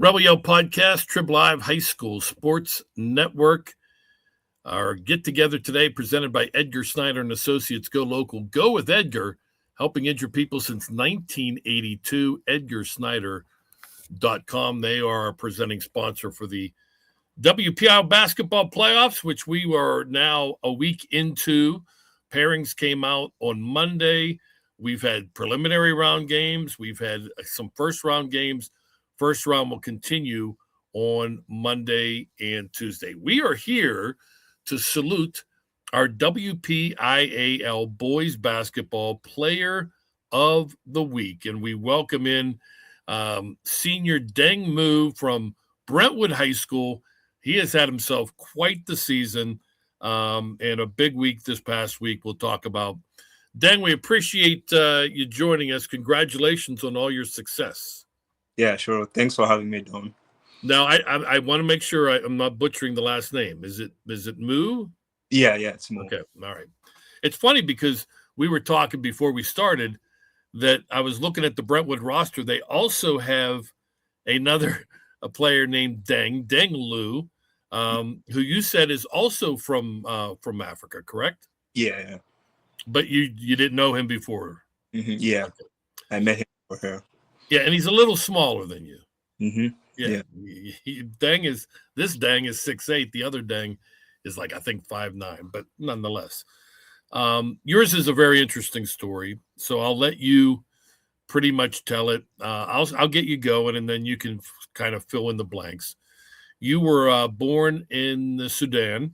Rebel Yell Podcast, Trib Live High School Sports Network. Our get-together today presented by Edgar Snyder and Associates. Go local. Go with Edgar, helping injured people since 1982. EdgarSnyder.com. They are our presenting sponsor for the WPIAL basketball playoffs, which we are now a week into. Pairings came out on Monday. We've had preliminary round games. We've had some first-round games. First round will continue on Monday and Tuesday. We are here to salute our WPIAL Boys Basketball Player of the Week. And we welcome in senior Deng from Brentwood High School. He has had himself quite the season and a big week this past week. We'll talk about. Deng, we appreciate you joining us. Congratulations on all your success. Yeah, sure. Thanks for having me, Don. Now, I want to make sure I'm not butchering the last name. Is it Moo? Yeah, it's Moo. Okay, all right. It's funny because we were talking before we started that I was looking at the Brentwood roster. They also have a player named Deng Lu, who you said is also from Africa, correct? Yeah. But you didn't know him before. Mm-hmm. Yeah, okay. I met him for her. Yeah, and he's a little smaller than you. Mm-hmm. Yeah. Deng is 6'8". The other Deng is I think 5'9", but nonetheless. Yours is a very interesting story, so I'll let you pretty much tell it. I'll get you going, and then you can kind of fill in the blanks. You were born in the Sudan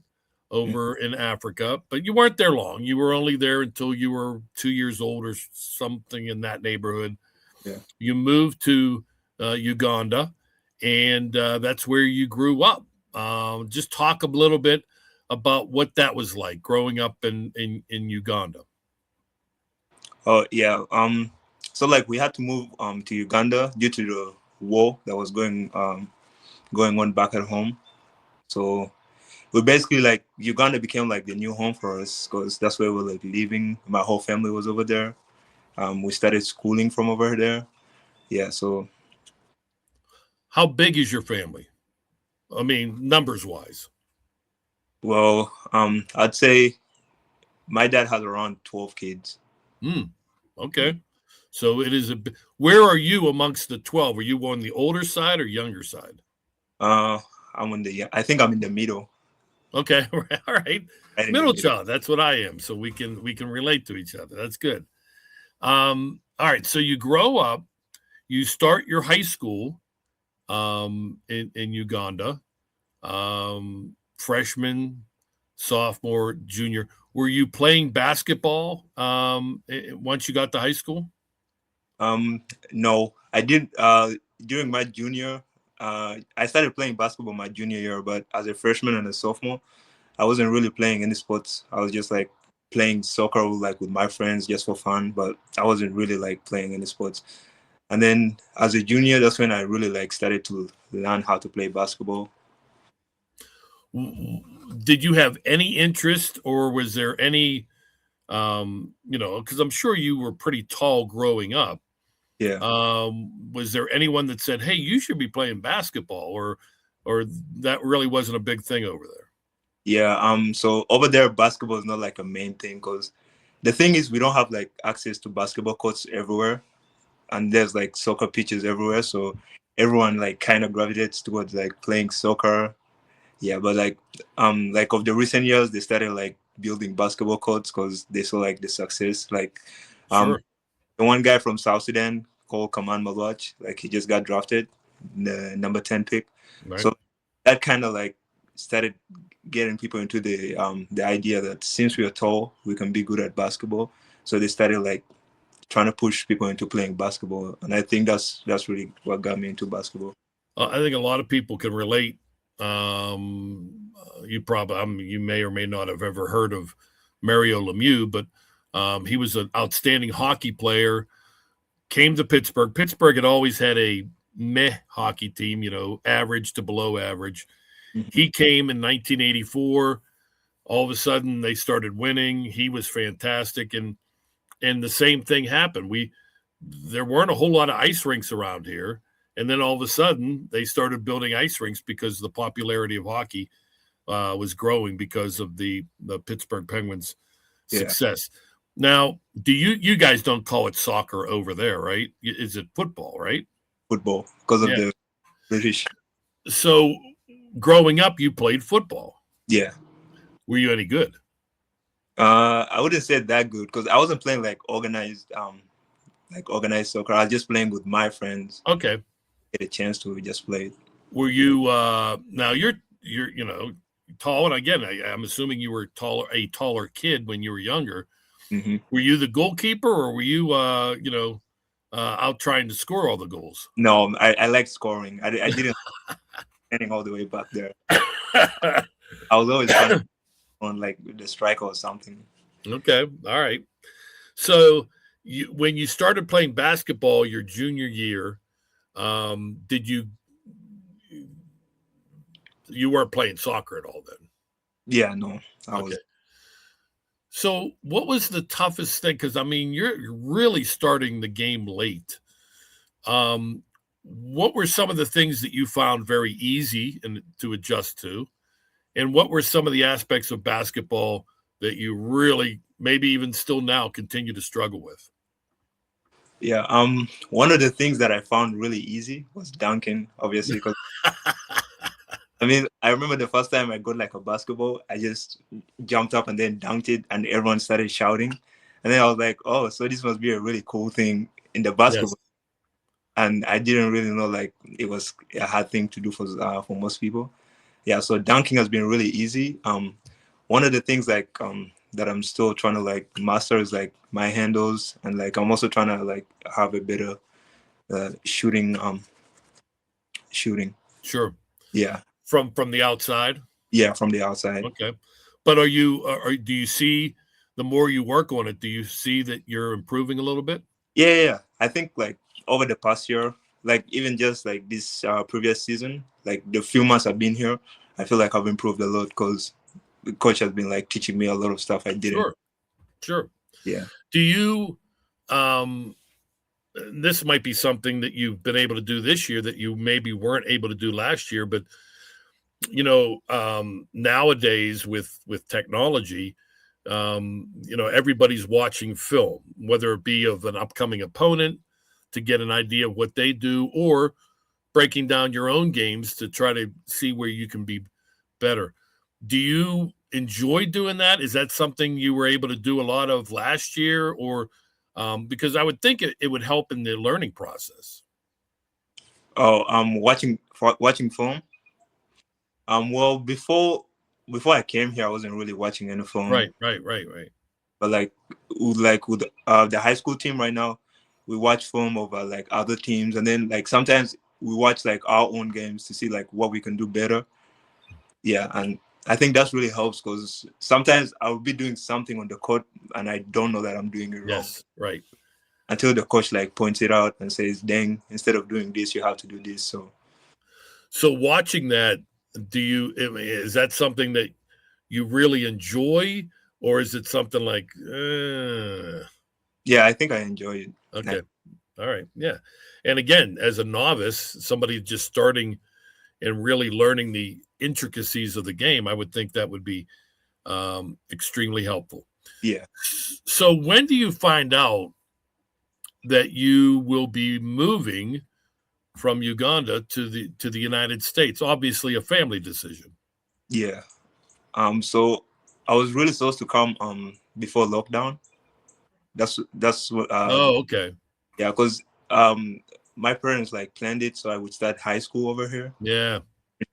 over in Africa, but you weren't there long. You were only there until you were 2 years old or something in that neighborhood. Yeah. You moved to Uganda, and that's where you grew up. Just talk a little bit about what that was like growing up in Uganda. Oh, yeah. So we had to move to Uganda due to the war that was going on back at home. So we basically Uganda became the new home for us because that's where we were living. My whole family was over there. We started schooling from over there. Yeah, so. How big is your family? I mean, numbers-wise. Well, I'd say my dad has around 12 kids. Okay. So it is where are you amongst the 12? Are you on the older side or younger side? I think I'm in the middle. Okay. All right. Middle child. That's what I am. So we can relate to each other. That's good. All right. So you grow up, you start your high school in Uganda, freshman, sophomore, junior. Were you playing basketball once you got to high school? No, I didn't. During my junior, I started playing basketball my junior year, but as a freshman and a sophomore, I wasn't really playing any sports. I was just playing soccer with my friends just for fun, but I wasn't really playing any sports. And then as a junior, that's when I really started to learn how to play basketball. Did you have any interest, or was there any, because I'm sure you were pretty tall growing up. Yeah. Was there anyone that said, hey, you should be playing basketball, or that really wasn't a big thing over there? Yeah. So over there, basketball is not a main thing because the thing is we don't have access to basketball courts everywhere. And there's soccer pitches everywhere, so everyone kind of gravitates towards playing soccer. Yeah, but of the recent years, they started building basketball courts because they saw the success. Sure. The one guy from South Sudan called Kaman Malwach, he just got drafted, the number 10 pick. Right. So that kind of started getting people into the idea that since we are tall, we can be good at basketball. So they started trying to push people into playing basketball, and I think that's really what got me into basketball. I think a lot of people can relate. You may or may not have ever heard of Mario Lemieux, but he was an outstanding hockey player. Came to Pittsburgh. Pittsburgh had always had a meh hockey team, average to below average. Mm-hmm. He came in 1984. All of a sudden, they started winning. He was fantastic, and the same thing happened. There weren't a whole lot of ice rinks around here, And then all of a sudden, they started building ice rinks because the popularity of hockey was growing because of the Pittsburgh Penguins' success. Now, you guys don't call it soccer over there, right? Is it football, right? Football, because of the British. So, growing up, you played football. Yeah. Were you any good? I wouldn't say that good because I wasn't playing like organized soccer. I was just playing with my friends. Okay. Get a chance to just play. Were you now you're tall, and again, I'm assuming you were a taller kid when you were younger. Mm-hmm. Were you the goalkeeper, or were you out trying to score all the goals? No, I like scoring. I didn't standing all the way back there. I was always on like the striker or something. Okay, all right. So when you started playing basketball your junior year, did you weren't playing soccer at all then? Yeah, no, I was. So what was the toughest thing? Because I mean, you're really starting the game late. What were some of the things that you found very easy and to adjust to? And what were some of the aspects of basketball that you really, maybe even still now, continue to struggle with? Yeah, one of the things that I found really easy was dunking, obviously, because I mean, I remember the first time I got like a basketball, I just jumped up and then dunked it, and everyone started shouting. And then I was like, oh, so this must be a really cool thing in the basketball. Yes. And I didn't really know like it was a hard thing to do for most people. Yeah, so dunking has been really easy. One of the things like that I'm still trying to like master is like my handles, and like I'm also trying to like have a better shooting. Sure. Yeah. From the outside? Yeah, from the outside. Okay. But do you see, the more you work on it, do you see that you're improving a little bit? Yeah. I think like over the past year, like even just like this previous season, like the few months I've been here, I feel like I've improved a lot because the coach has been like teaching me a lot of stuff I didn't. Sure. Yeah. Do you, this might be something that you've been able to do this year that you maybe weren't able to do last year, but nowadays with technology, everybody's watching film, whether it be of an upcoming opponent to get an idea of what they do, or breaking down your own games to try to see where you can be better. Do you enjoy doing that? Is that something you were able to do a lot of last year, or because I would think it would help in the learning process? Oh, watching film. Well, before I came here, I wasn't really watching any film. Right. But like with the high school team right now, we watch film of like other teams, and then like sometimes we watch like our own games to see like what we can do better. Yeah, and I think that's really helps because sometimes I'll be doing something on the court and I don't know that I'm doing it wrong. Yes, right. Until the coach like points it out and says, "Deng, instead of doing this, you have to do this." So watching that, is that something that you really enjoy, or is it something like? Yeah, I think I enjoy it. Okay, all right, yeah. And again, as a novice, somebody just starting and really learning the intricacies of the game, I would think that would be extremely helpful. Yeah. So when do you find out that you will be moving from Uganda to the United States? Obviously a family decision. Yeah. So I was really supposed to come before lockdown. That's what okay. Yeah, because my parents like planned it so I would start high school over here. Yeah.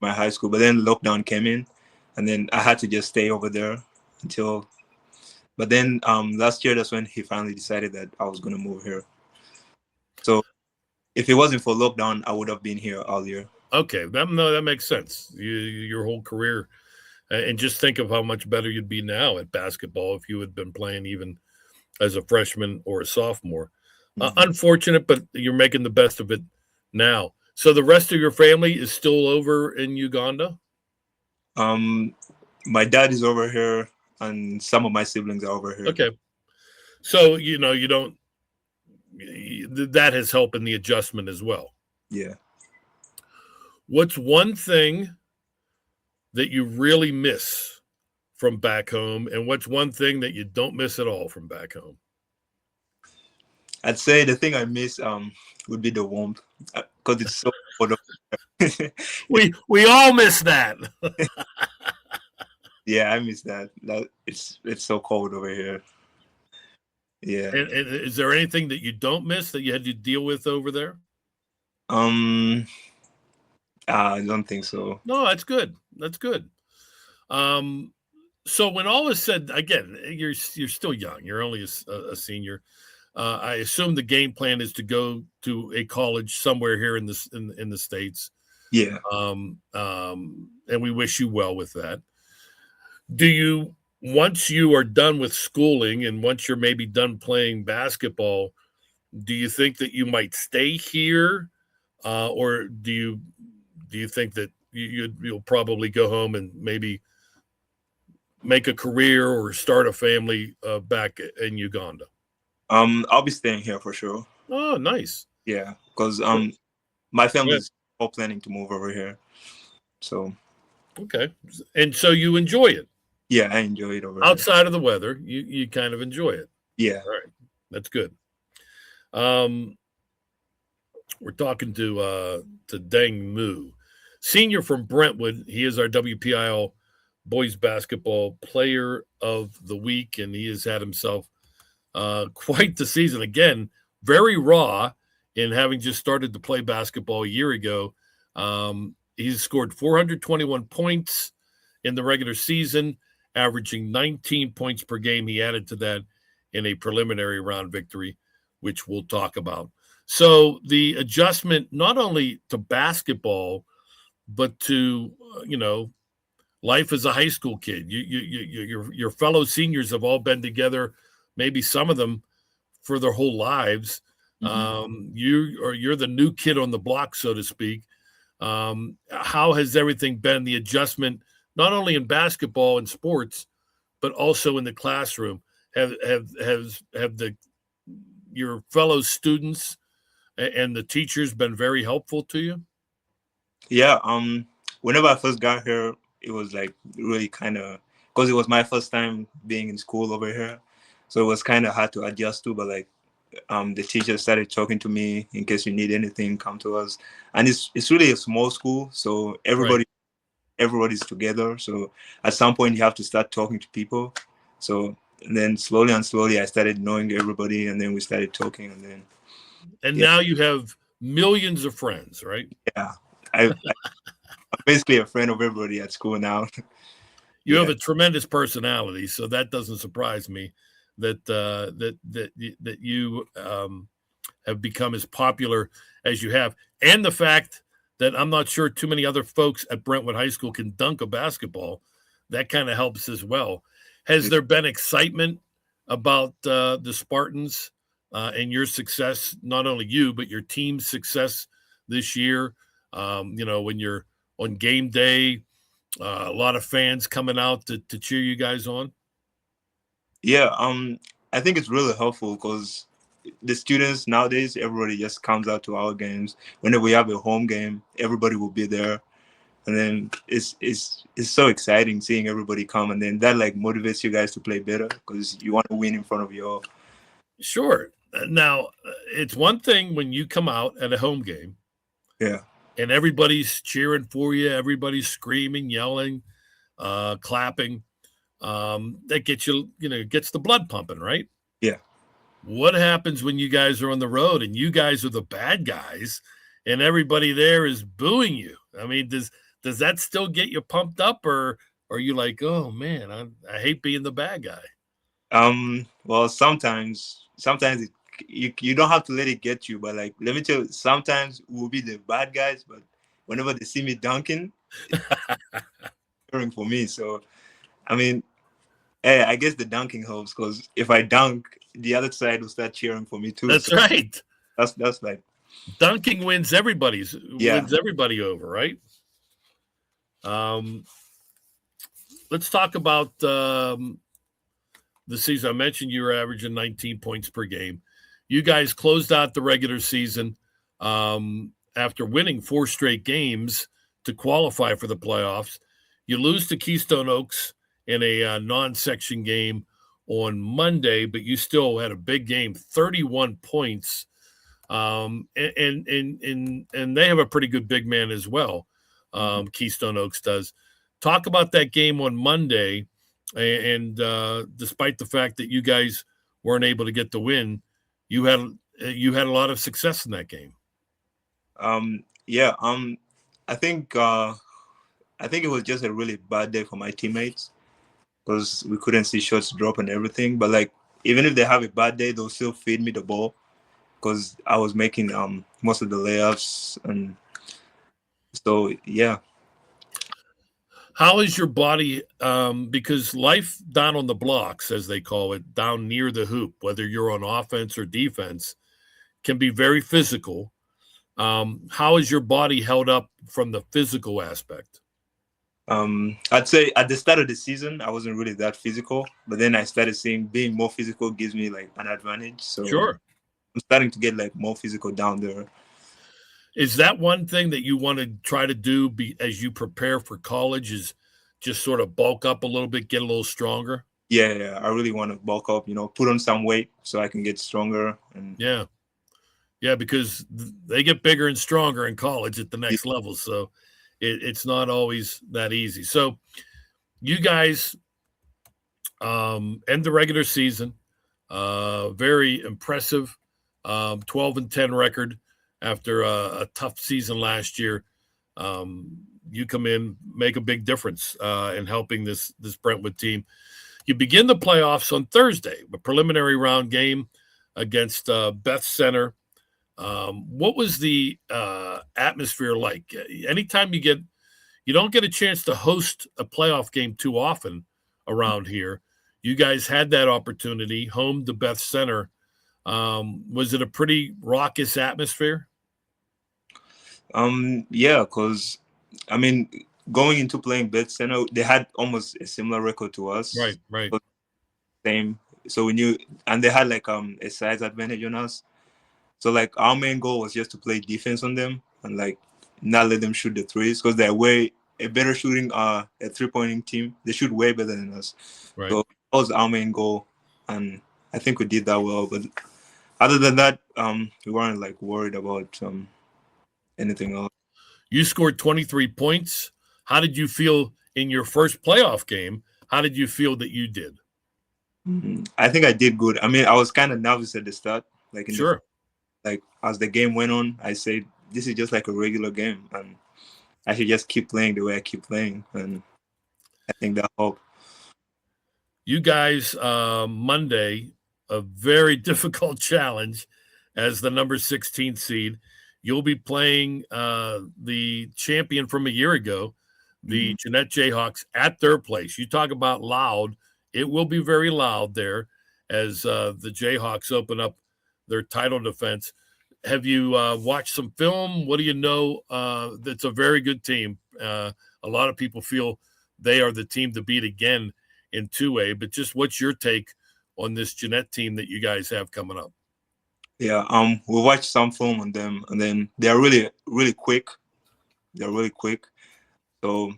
My high school. But then lockdown came in and then I had to just stay over there but then last year that's when he finally decided that I was gonna move here. So if it wasn't for lockdown, I would have been here earlier. Okay, that makes sense. Your whole career, and just think of how much better you'd be now at basketball if you had been playing even as a freshman or a sophomore. Mm-hmm. Unfortunate, but you're making the best of it now. So the rest of your family is still over in Uganda? My dad is over here, and some of my siblings are over here. Okay, so you don't. That has helped in the adjustment as well. Yeah. What's one thing that you really miss from back home, and what's one thing that you don't miss at all from back home? I'd say the thing I miss would be the warmth because it's so cold. We all miss that. Yeah, I miss that. It's so cold over here. Yeah. And is there anything that you don't miss that you had to deal with over there? I don't think so. No, that's good. That's good. So when all is said, again, you're still young. You're only a senior. I assume the game plan is to go to a college somewhere here in the States. Yeah. And we wish you well with that. Do you, once you are done with schooling and once you're maybe done playing basketball, do you think that you might stay here, or do you think that you'll probably go home and maybe make a career or start a family back in Uganda? I'll be staying here for sure. Oh, nice. Yeah, because my family's all planning to move over here. So. Okay, and so you enjoy it. Yeah, I enjoy it over outside here. of the weather. You kind of enjoy it. Yeah. All right, that's good. We're talking to Deng Mu, senior from Brentwood. He is our WPIAL boys basketball player of the week, and he has had himself quite the season. Again, very raw in having just started to play basketball a year ago. He's scored 421 points in the regular season, averaging 19 points per game. He added to that in a preliminary round victory, which we'll talk about. So the adjustment not only to basketball, but to life as a high school kid. Your fellow seniors have all been together, maybe some of them for their whole lives. Mm-hmm. You're the new kid on the block, so to speak. How has everything been? The adjustment, not only in basketball and sports, but also in the classroom. Have your fellow students and the teachers been very helpful to you? Yeah. Whenever I first got here, it was like really kind of, because it was my first time being in school over here, so it was kind of hard to adjust to. But like, the teacher started talking to me, in case you need anything, come to us. And it's really a small school, so everybody's together. So at some point you have to start talking to people. So and then slowly I started knowing everybody, and then we started talking, and now you have millions of friends, right? Yeah, I'm basically a friend of everybody at school now. You have a tremendous personality, so that doesn't surprise me that you have become as popular as you have, and the fact that I'm not sure too many other folks at Brentwood High School can dunk a basketball. That kind of helps as well. Has there been excitement about the Spartans and your success, not only you, but your team's success this year? When you're on game day, a lot of fans coming out to cheer you guys on. Yeah, I think it's really helpful because the students nowadays, everybody just comes out to our games. Whenever we have a home game, everybody will be there, and then it's so exciting seeing everybody come, and then that like motivates you guys to play better because you want to win in front of you all. Sure. Now, it's one thing when you come out at a home game, yeah, and everybody's cheering for you, everybody's screaming, yelling, clapping. That gets gets the blood pumping, right? Yeah. What happens when you guys are on the road and you guys are the bad guys and everybody there is booing you? I mean, does that still get you pumped up, or are you like, oh man, I hate being the bad guy? Well, sometimes you don't have to let it get you, but like, let me tell you, sometimes we'll be the bad guys, but whenever they see me dunking, cheering for me. So, I mean, hey, I guess the dunking helps because if I dunk, the other side will start cheering for me too. That's right. That's like dunking wins everybody over, right? Let's talk about the season. I mentioned you were averaging 19 points per game. You guys closed out the regular season after winning 4 straight games. to qualify for the playoffs. You lose to Keystone Oaks in a non-section game on Monday, but you still had a big game, 31 points. And they have a pretty good big man as well. Keystone Oaks does. Talk about that game on Monday, and despite the fact that you guys weren't able to get the win, you had a lot of success in that game. I think it was just a really bad day for my teammates because we couldn't see shots drop and everything. But like, even if they have a bad day, they'll still feed me the ball because I was making most of the layups, and so yeah. How is your body? Because life down on the blocks, as they call it, down near the hoop, whether you're on offense or defense, can be very physical. How is your body held up from the physical aspect? I'd say at the start of the season, I wasn't really that physical, but then I started seeing being more physical gives me like an advantage. So sure, I'm starting to get like more physical down there. Is that one thing that you want to try to do as you prepare for college, is just sort of bulk up a little bit, get a little stronger? Yeah. I really want to bulk up, put on some weight so I can get stronger. And yeah, because they get bigger and stronger in college at the next level. So it's not always that easy. So you guys end the regular season, very impressive, 12-10 record. After a tough season last year, you come in, make a big difference in helping this Brentwood team. You begin the playoffs on Thursday, a preliminary round game against Beth Center. What was the atmosphere like? Anytime you don't get a chance to host a playoff game too often around here. You guys had that opportunity, home to Beth Center. Was it a pretty raucous atmosphere? Yeah, because I mean, going into playing Beth Center, they had almost a similar record to us. Right. Same. So we knew, and they had like a size advantage on us. So like our main goal was just to play defense on them and like not let them shoot the threes because they're way a better shooting a 3-pointing team. They shoot way better than us. Right. So that was our main goal, and I think we did that well. But other than that, we weren't like worried about anything else. You scored 23 points. How did you feel in your first playoff game? How did you feel that you did? I think I did good. I mean, I was kind of nervous at the start. Like sure. Like as the game went on, I said, this is just like a regular game, and I should just keep playing the way I keep playing, and I think that helped. You guys, Monday, a very difficult challenge as the number 16 seed. You'll be playing the champion from a year ago, the Jeanette Jayhawks, at their place. You talk about loud. It will be very loud there as the Jayhawks open up their title defense. Have you watched some film? What do you know? That's a very good team. A lot of people feel they are the team to beat again in 2A, but just what's your take on this Jeanette team that you guys have coming up? Yeah, we watched some film on them, and then they're really, really quick. They're really quick. So,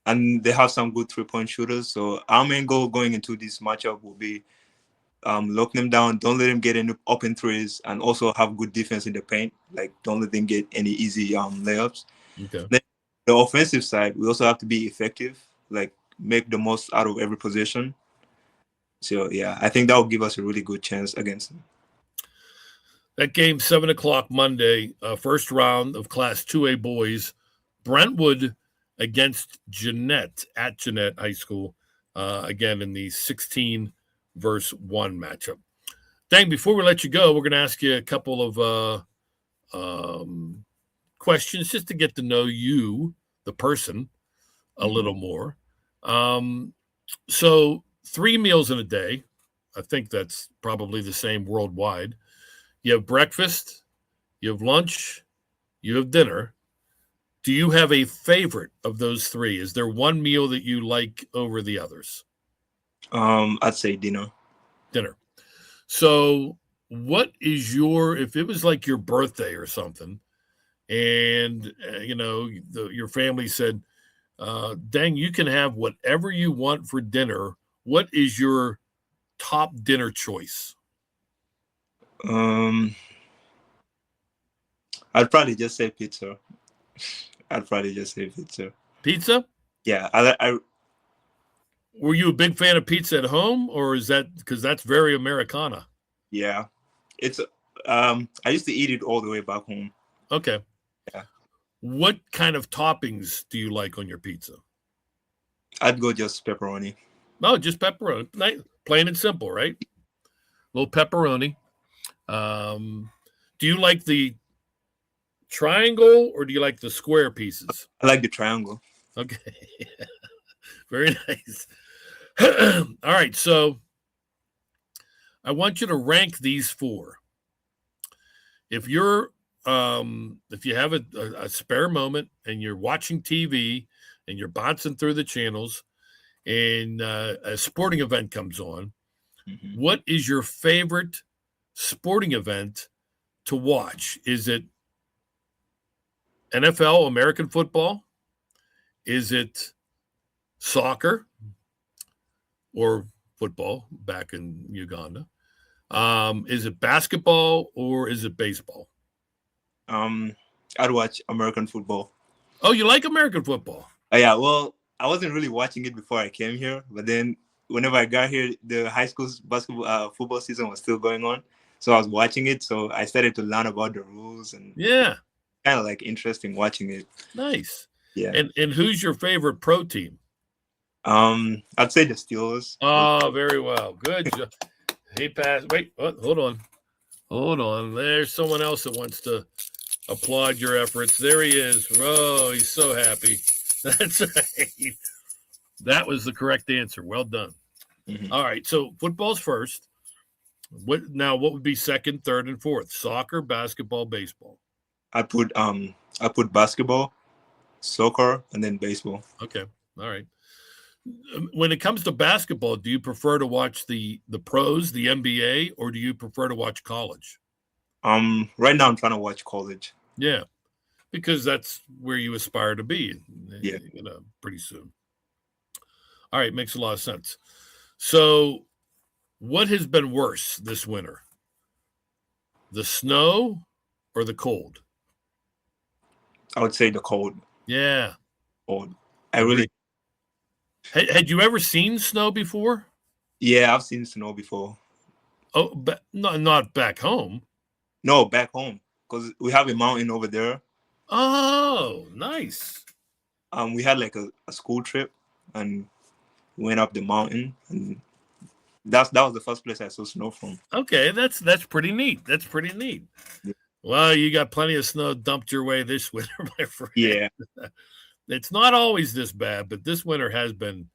and they have some good 3-point shooters. So our main goal going into this matchup will be lock them down, don't let them get any open threes, and also have good defense in the paint. Like, don't let them get any easy layups. Okay. Then the offensive side, we also have to be effective, like make the most out of every possession. So yeah, I think that will give us a really good chance against them. That game, 7:00 Monday, first round of Class 2A boys, Brentwood against Jeanette at Jeanette High School, again in the 16 versus 1 matchup. Deng, before we let you go, we're going to ask you a couple of questions just to get to know you, the person, a little more. So 3 meals in a day. I think that's probably the same worldwide. You have breakfast, you have lunch, you have dinner. Do you have a favorite of those 3? Is there one meal that you like over the others? I'd say dinner. Dinner. So what is if it was like your birthday or something, and your family said, Deng, you can have whatever you want for dinner. What is your top dinner choice? I'd probably just say pizza. I'd probably just say pizza. Pizza? Yeah, Were you a big fan of pizza at home, or is that because that's very Americana? Yeah, it's I used to eat it all the way back home. Okay. Yeah. What kind of toppings do you like on your pizza? I'd go just pepperoni. No, just pepperoni. Plain and simple, right? A little pepperoni. Do you like the triangle or do you like the square pieces? I like the triangle. Okay. Very nice. All right, so I want you to rank these four. If you have a spare moment and you're watching TV and you're bouncing through the channels and a sporting event comes on, what is your favorite sporting event to watch? Is it NFL, American football? Is it soccer or football back in Uganda? Is it basketball or is it baseball? I'd watch American football. Oh, you like American football? Yeah, well, I wasn't really watching it before I came here, but then whenever I got here, the high school's basketball football season was still going on, so I was watching it. So I started to learn about the rules and kind of like interesting watching it. Nice. Yeah. And who's your favorite pro team? I'd say the Steelers. Oh, very well. Good job. He passed. Wait, hold on. There's someone else that wants to applaud your efforts. There he is. Oh, he's so happy. That's right. That was the correct answer. Well done. All right. So football's first. What would be second, third, and fourth? Soccer, basketball, baseball. I put basketball, soccer, and then baseball. Okay. All right. When it comes to basketball, do you prefer to watch the pros, the NBA, or do you prefer to watch college? Right now I'm trying to watch college. Yeah, because that's where you aspire to be. Yeah, pretty soon. All right, makes a lot of sense. So, what has been worse this winter? The snow or the cold? I would say the cold. Yeah, cold. Had you ever seen snow before? Yeah, I've seen snow before. Oh, but not back home. No, back home, because we have a mountain over there. Oh, nice. We had like a school trip and went up the mountain, and that was the first place I saw snow from. Okay, that's pretty neat. That's pretty neat. Yeah. Well, you got plenty of snow dumped your way this winter, my friend. Yeah. It's not always this bad, but this winter has been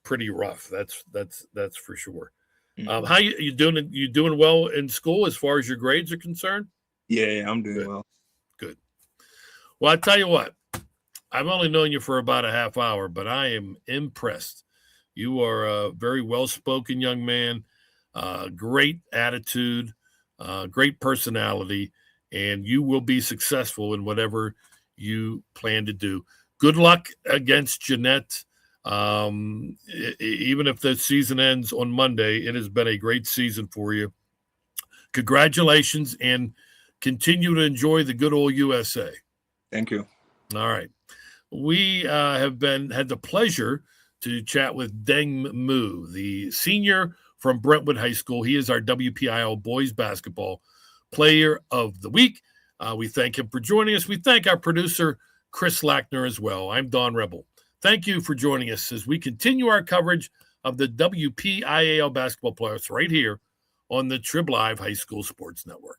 pretty rough. That's for sure. Mm-hmm. How you doing? You doing well in school as far as your grades are concerned? Yeah, I'm doing well. Good. Well, I tell you what, I've only known you for about a half hour, but I am impressed. You are a very well-spoken young man, great attitude, great personality, and you will be successful in whatever you plan to do. Good luck against Jeanette. Even if the season ends on Monday, it has been a great season for you. Congratulations, and continue to enjoy the good old USA. Thank you. All right. We had the pleasure to chat with Deng Mu, the senior from Brentwood High School. He is our WPIAL boys basketball player of the week. We thank him for joining us. We thank our producer, Chris Lackner, as well. I'm Don Rebel. Thank you for joining us as we continue our coverage of the WPIAL basketball playoffs right here on the Trib Live High School Sports Network.